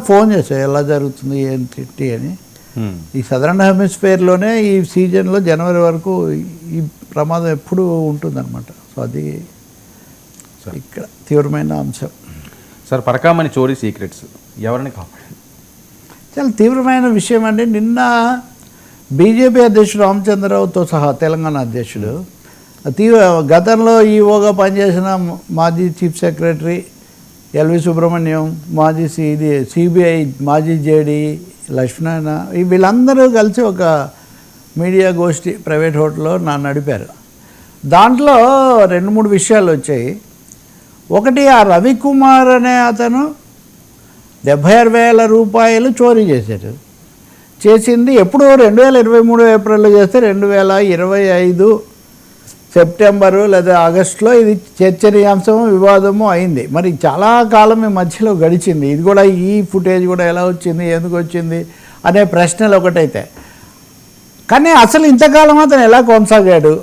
Phone చేశారు ఎలా జరుగుతుంది ఏంటి అని. ఈ సదరన్ హెమిస్ఫియర్లోనే ఈ సీజన్లో జనవరి వరకు ఈ ప్రమాదం ఎప్పుడు ఉంటుందన్నమాట. సో అది ఇక్కడ తీవ్రమైన అంశం. సార్, పరకామణి చోరీ సీక్రెట్స్ ఎవరిని కాపాడింది? చాలా తీవ్రమైన విషయం అండి. నిన్న బీజేపీ అధ్యక్షుడు రామచంద్రరావుతో సహా తెలంగాణ అధ్యక్షుడు గతంలో ఈఓగా పనిచేసిన మాజీ చీఫ్ సెక్రటరీ ఎల్వి సుబ్రహ్మణ్యం, మాజీ సిబిఐ మాజీ జేడీ లక్ష్మణ, వీళ్ళందరూ కలిసి ఒక మీడియా గోష్ఠి ప్రైవేట్ హోటల్లో నడిపారు. దాంట్లో 2-3 విషయాలు వచ్చాయి. ఒకటి, ఆ రవికుమార్ అనే అతను 76,000 రూపాయలు చోరీ చేసింది ఎప్పుడు 2023 ఏప్రిల్లో చేస్తే 2025 సెప్టెంబరు లేదా ఆగస్టులో ఇది చర్చనీయాంశము వివాదము అయింది. మరి చాలా కాలం ఈ మధ్యలో గడిచింది. ఇది కూడా ఈ ఫుటేజ్ కూడా ఎలా వచ్చింది, ఎందుకు వచ్చింది అనే ప్రశ్నలు ఒకటైతే, కానీ అసలు ఇంతకాలం అతను ఎలా కొనసాగాడు?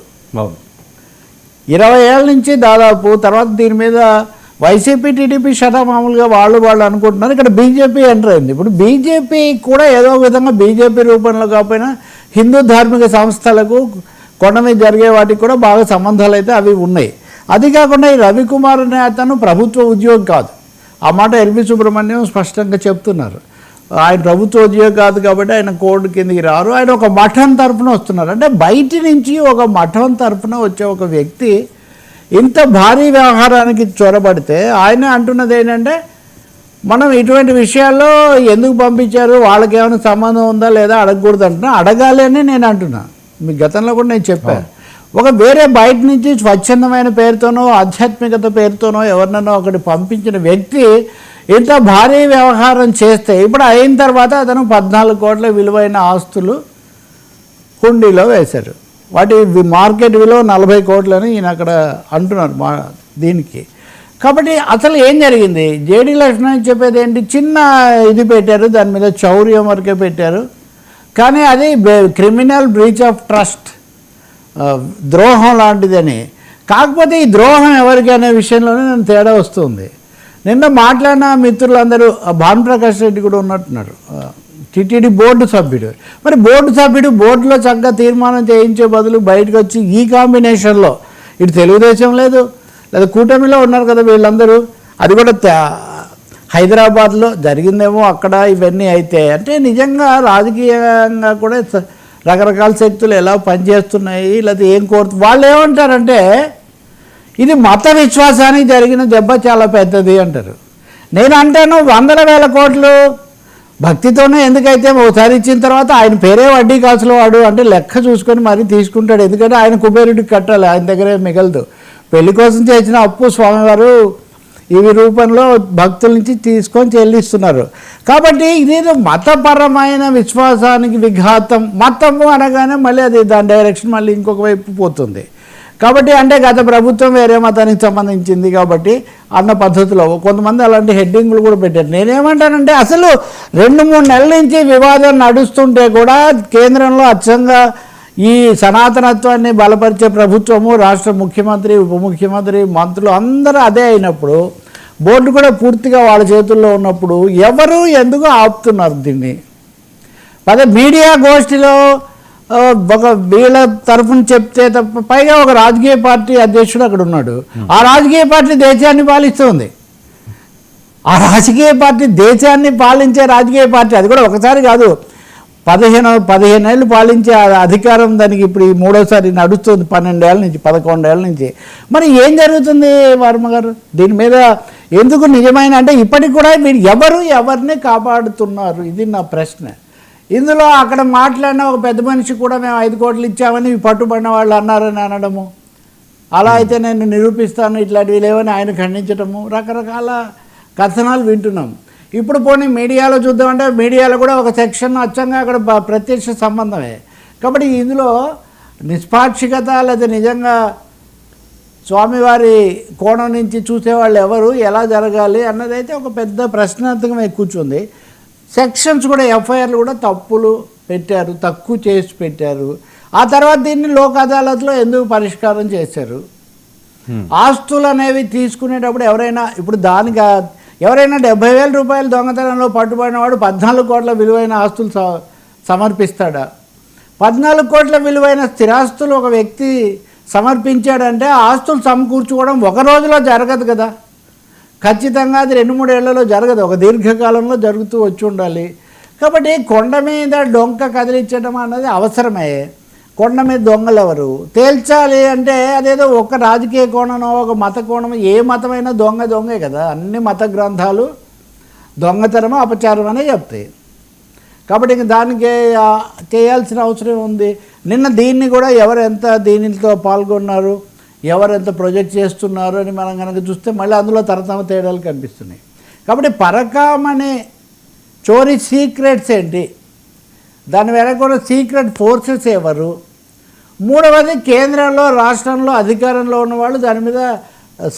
20 ఏళ్ళ నుంచి దాదాపు. తర్వాత దీని మీద వైసీపీ టీడీపీ మామూలుగా వాళ్ళు అనుకుంటున్నారు. ఇక్కడ బీజేపీ ఎంటర్ అయింది. ఇప్పుడు బీజేపీ కూడా ఏదో ఒక విధంగా బీజేపీ రూపంలో కాకపోయినా హిందూ ధార్మిక సంస్థలకు కొండ మీద జరిగే వాటికి కూడా బాగా సంబంధాలు అయితే అవి ఉన్నాయి. అది కాకుండా ఈ రవికుమార్ అనే అతను ప్రభుత్వ ఉద్యోగి కాదు. ఆ మాట ఎల్వి సుబ్రహ్మణ్యం స్పష్టంగా చెప్తున్నారు. ఆయన ప్రభుత్వ ఉద్యోగి కాదు కాబట్టి ఆయన కోర్టు కిందకి రారు. ఆయన ఒక మఠం తరఫున వస్తున్నారు. అంటే బయటి నుంచి ఒక మఠం తరఫున వచ్చే ఒక వ్యక్తి ఇంత భారీ వ్యవహారానికి చొరబడితే ఆయన అంటున్నది ఏంటంటే, మనం ఇటువంటి విషయాల్లో ఎందుకు పంపించారు, వాళ్ళకి ఏమైనా సంబంధం ఉందా లేదా అడగకూడదు అంటున్నా. అడగాలి అని నేను అంటున్నా. మీ గతంలో కూడా నేను చెప్పాను. ఒక వేరే బయట నుంచి స్వచ్ఛందమైన పేరుతోనో ఆధ్యాత్మికత పేరుతోనో ఎవరినైనా ఒకటి పంపించిన వ్యక్తి ఇంత భారీ వ్యవహారం చేస్తే, ఇప్పుడు అయిన తర్వాత అతను 14 కోట్ల విలువైన ఆస్తులు హుండీలో వేశారు. వాటి మార్కెట్ విలువ 40 కోట్లని ఈయన అక్కడ అంటున్నారు దీనికి. కాబట్టి అసలు ఏం జరిగింది? జేడీ లక్ష్మణ్ చెప్పేది ఏంటి, చిన్న ఇది పెట్టారు, దాని మీద చౌర్యం వరకే పెట్టారు, కానీ అది క్రిమినల్ బ్రీచ్ ఆఫ్ ట్రస్ట్, ద్రోహం లాంటిదని. కాకపోతే ఈ ద్రోహం ఎవరికి అనే విషయంలోనే నేను తేడా వస్తుంది. నిన్న మాట్లాడిన మిత్రులందరూ, భానుప్రకాష్ రెడ్డి కూడా ఉన్నట్టున్నారు, టీటీడీ బోర్డు సభ్యుడు. మరి బోర్డు సభ్యుడు బోర్డులో చక్కగా తీర్మానం చేయించే బదులు బయటకు వచ్చి ఈ కాంబినేషన్లో, ఇటు తెలుగుదేశం లేదు లేదా కూటమిలో ఉన్నారు కదా వీళ్ళందరూ, అది కూడా హైదరాబాద్లో జరిగిందేమో అక్కడ ఇవన్నీ అయితే, అంటే నిజంగా రాజకీయంగా కూడా రకరకాల శక్తులు ఎలా పనిచేస్తున్నాయి లేదా ఏం వాళ్ళు ఏమంటారంటే, ఇది మత విశ్వాసానికి జరిగిన దెబ్బ చాలా పెద్దది అంటారు. నేను అంటాను 100,000 కోట్లు భక్తితోనే ఎందుకైతే ఒకసారి ఇచ్చిన తర్వాత ఆయన పేరే వడ్డీ కాసులు వాడు అంటే లెక్క చూసుకొని మరీ తీసుకుంటాడు. ఎందుకంటే ఆయన కుబేరుడికి కట్టాలి, ఆయన దగ్గరే మిగలదు. పెళ్లి కోసం చేసిన అప్పు స్వామివారు ఇవి రూపంలో భక్తుల నుంచి తీసుకొని చెల్లిస్తున్నారు. కాబట్టి ఇది మతపరమైన విశ్వాసానికి విఘాతం. మతము అనగానే మళ్ళీ అది దాని డైరెక్షన్ మళ్ళీ ఇంకొక వైపు పోతుంది. కాబట్టి అంటే గత ప్రభుత్వం వేరే మతానికి సంబంధించింది కాబట్టి అన్న పద్ధతిలో కొంతమంది అలాంటి హెడ్డింగ్లు కూడా పెట్టారు. నేనేమంటానంటే, అసలు 2-3 నెలల నుంచి వివాదం నడుస్తుంటే కూడా కేంద్రంలో అచ్చంగా ఈ సనాతనత్వాన్ని బలపరిచే ప్రభుత్వము, రాష్ట్ర ముఖ్యమంత్రి, ఉప ముఖ్యమంత్రి, మంత్రులు అందరూ అదే అయినప్పుడు, బోర్డు కూడా పూర్తిగా వాళ్ళ చేతుల్లో ఉన్నప్పుడు ఎవరు ఎందుకు ఆపుతున్నారు దీన్ని? అదే మీడియా గోష్ఠిలో ఒక వీళ్ళ తరఫున చెప్తే తప్ప, పైగా ఒక రాజకీయ పార్టీ అధ్యక్షుడు అక్కడ ఉన్నాడు. ఆ రాజకీయ పార్టీ దేశాన్ని పాలిస్తుంది. ఆ రాజకీయ పార్టీ దేశాన్ని పాలించే రాజకీయ పార్టీ, అది కూడా ఒకసారి కాదు, 15 ఏళ్ళు పాలించే అధికారం దానికి ఇప్పుడు ఈ 3వసారి నడుస్తుంది. 12 ఏళ్ళ నుంచి 11 ఏళ్ళ నుంచి. మరి ఏం జరుగుతుంది వర్మ గారు దీని మీద? ఎందుకు నిజమైన అంటే ఇప్పటికి కూడా మీరు ఎవరిని కాపాడుతున్నారు? ఇది నా ప్రశ్న. ఇందులో అక్కడ మాట్లాడిన ఒక పెద్ద మనిషి కూడా మేము 5 కోట్లు ఇచ్చామని పట్టుబడిన వాళ్ళు అన్నారని అనడము, అలా అయితే నేను నిరూపిస్తాను ఇట్లాంటివి లేవని ఆయన ఖండించడము, రకరకాల కథనాలు వింటున్నాం. ఇప్పుడు పోనీ మీడియాలో చూద్దామంటే మీడియాలో కూడా ఒక సెక్షన్ అచ్చంగా అక్కడ ప్రత్యక్ష సంబంధమే. కాబట్టి ఇందులో నిష్పాక్షికత లేదా నిజంగా స్వామివారి కోణం నుంచి చూసేవాళ్ళు ఎవరు, ఎలా జరగాలి అన్నదైతే ఒక పెద్ద ప్రశ్నార్థకమే కూర్చుంది. సెక్షన్స్ కూడా ఎఫ్ఐఆర్లు కూడా తప్పులు పెట్టారు, తక్కువ చేసి పెట్టారు. ఆ తర్వాత దీన్ని లోక్ అదాలత్లో ఎందుకు పరిష్కారం చేశారు? ఆస్తులు అనేవి తీసుకునేటప్పుడు ఎవరైనా ఇప్పుడు దానికి ఎవరైనా 70,000 రూపాయల దొంగతనంలో పట్టుబడిన వాడు 14 కోట్ల విలువైన ఆస్తులు సమర్పిస్తాడా? 14 కోట్ల విలువైన స్థిరాస్తులు ఒక వ్యక్తి సమర్పించాడంటే ఆ ఆస్తులు సమకూర్చుకోవడం ఒక రోజులో జరగదు కదా, ఖచ్చితంగా అది 2-3 ఏళ్లలో జరగదు, ఒక దీర్ఘకాలంలో జరుగుతూ వచ్చి ఉండాలి. కాబట్టి కొండ మీద డొంక కదిలించడం అన్నది అవసరమే. కొండ మీద దొంగలు ఎవరు తేల్చాలి అంటే అదేదో ఒక రాజకీయ కోణమో ఒక మత కోణమో, ఏ మతమైనా దొంగే కదా. అన్ని మత గ్రంథాలు దొంగతనమో అపచారం అనే చెప్తాయి. కాబట్టి ఇంక దానికి చేయాల్సిన అవసరం ఉంది. నిన్న దీన్ని కూడా ఎవరెంత దీనితో పాల్గొన్నారు, ఎవరెంత ప్రొజెక్ట్ చేస్తున్నారు అని మనం కనుక చూస్తే మళ్ళీ అందులో తరతమ తేడాలు కనిపిస్తున్నాయి. కాబట్టి పరకామణి చోరీ సీక్రెట్స్ ఏంటి, దాని వెనక కూడా సీక్రెట్ ఫోర్సెస్ ఎవరు, మూడవది కేంద్రంలో రాష్ట్రంలో అధికారంలో ఉన్నవాళ్ళు దాని మీద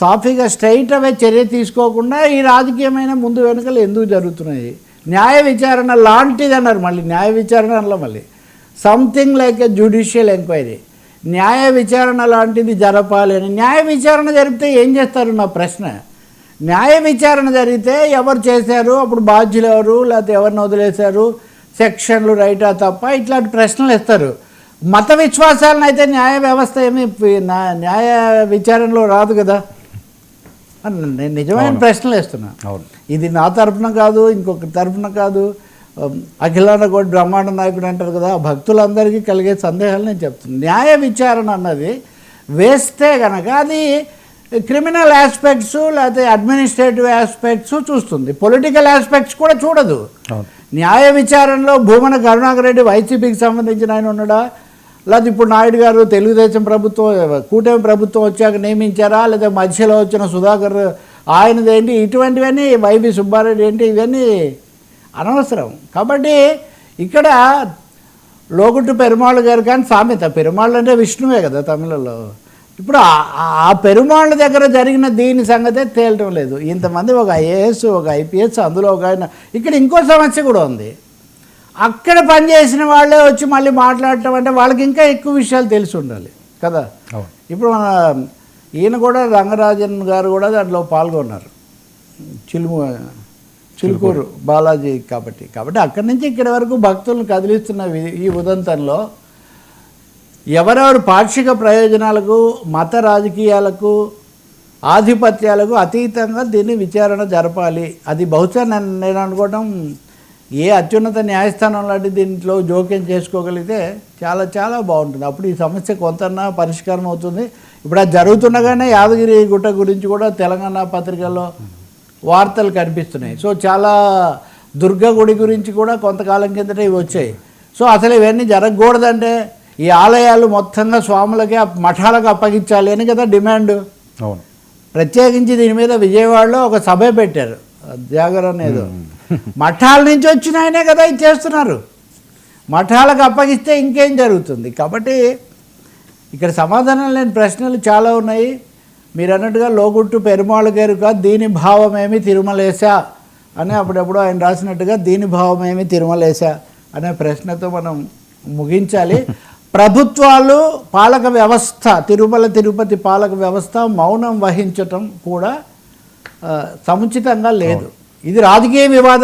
సాఫీగా స్ట్రైట్ అవే చర్య తీసుకోకుండా ఈ రాజకీయమైన ముందు వెనుకలు ఎందుకు జరుగుతున్నాయి? న్యాయ విచారణ లాంటిది అన్నారు, మళ్ళీ న్యాయ విచారణ అనలో మళ్ళీ something like a judicial enquiry, న్యాయ విచారణ లాంటిది జరపాలి అని. న్యాయ విచారణ జరిపితే ఏం చేస్తారు నా ప్రశ్న. న్యాయ విచారణ జరిగితే ఎవరు చేశారు, అప్పుడు బాధ్యులు ఎవరు, లేకపోతే ఎవరిని వదిలేశారు, సెక్షన్లు రైటా తప్ప ఇట్లాంటి ప్రశ్నలు ఇస్తారు. మత విశ్వాసాలను అయితే న్యాయ వ్యవస్థ ఏమి న్యాయ విచారణలో రాదు కదా. నేను నిజమైన ప్రశ్నలు వేస్తున్నాను. ఇది నా తరఫున కాదు, ఇంకొక తరఫున కాదు, అఖిలాండ కోటి బ్రహ్మాండ నాయకుడు అంటారు కదా, భక్తులందరికీ కలిగే సందేహాలు నేను చెప్తున్నాను. న్యాయ విచారణ అన్నది వేస్తే కనుక అది క్రిమినల్ ఆస్పెక్ట్స్ లేకపోతే అడ్మినిస్ట్రేటివ్ ఆస్పెక్ట్స్ చూస్తుంది, పొలిటికల్ ఆస్పెక్ట్స్ కూడా చూడదు. న్యాయ విచారణలో భూమన కరుణాకర్ రెడ్డి వైసీపీకి సంబంధించిన ఆయన ఉన్నాడా, లేకపోతే ఇప్పుడు నాయుడు గారు తెలుగుదేశం ప్రభుత్వం కూటమి ప్రభుత్వం వచ్చాక నియమించారా, లేదా మధ్యలో వచ్చిన సుధాకర్ ఆయనదేంటి, ఇటువంటివన్నీ వైవి సుబ్బారెడ్డి ఏంటి, ఇవన్నీ అనవసరం. కాబట్టి ఇక్కడ లోగుట్టు పెరుమాళ్ గారు కానీ సామెత, పెరుమాళ్ళు అంటే విష్ణువే కదా తమిళలో. ఇప్పుడు ఆ పెరుమాళ్ళ దగ్గర జరిగిన దీని సంగతే తేలటం లేదు. ఇంతమంది ఒక ఐఏఎస్ ఒక ఐపీఎస్ అందులో ఒక ఆయన. ఇక్కడ ఇంకో సమస్య కూడా ఉంది, అక్కడ పనిచేసిన వాళ్ళే వచ్చి మళ్ళీ మాట్లాడటం అంటే వాళ్ళకి ఇంకా ఎక్కువ విషయాలు తెలిసి ఉండాలి కదా. ఇప్పుడు మన ఈయన కూడా రంగరాజన్ గారు కూడా దాంట్లో పాల్గొన్నారు, చిలుకూరు బాలాజీ. కాబట్టి అక్కడి నుంచి ఇక్కడి వరకు భక్తులను కదిలిస్తున్న ఈ ఉదంతంలో ఎవరెవరు పాక్షిక ప్రయోజనాలకు, మత రాజకీయాలకు, ఆధిపత్యాలకు అతీతంగా దీన్ని విచారణ జరపాలి. అది బహుశా నేను అనుకోవడం ఏ అత్యున్నత న్యాయస్థానం లాంటి దీంట్లో జోక్యం చేసుకోగలిగితే చాలా చాలా బాగుంటుంది. అప్పుడు ఈ సమస్య కొంతన్నా పరిష్కారం అవుతుంది. ఇప్పుడు అది జరుగుతుండగానే యాదగిరి గుట్ట గురించి కూడా తెలంగాణ పత్రికల్లో వార్తలు కనిపిస్తున్నాయి. సో చాలా దుర్గా గుడి గురించి కూడా కొంతకాలం కిందట ఇవి వచ్చాయి. సో అసలు ఇవన్నీ జరగకూడదంటే ఈ ఆలయాలు మొత్తంగా స్వాములకి మఠాలకు అప్పగించాలి అని కదా డిమాండ్. ప్రత్యేకించి దీని మీద విజయవాడలో ఒక సభ పెట్టారు, జాగరణ ఏదో. మఠాల నుంచి వచ్చిన ఆయనే కదా ఇది చేస్తున్నారు, మఠాలకు అప్పగిస్తే ఇంకేం జరుగుతుంది. కాబట్టి ఇక్కడ సమాధానం లేని ప్రశ్నలు చాలా ఉన్నాయి. మీరు అన్నట్టుగా లోగుట్టు పెరుమాళ్ గారు కాదు, దీని భావమేమి తిరుమలేశా అని అప్పుడెప్పుడు ఆయన రాసినట్టుగా దీని భావమేమి తిరుమలేశా అనే ప్రశ్నతో మనం ముగించాలి. ప్రభుత్వాలు, పాలక వ్యవస్థ, తిరుపతి పాలక వ్యవస్థ మౌనం వహించటం కూడా సముచితంగా లేదు. ఇది రాజకీయ వివాదం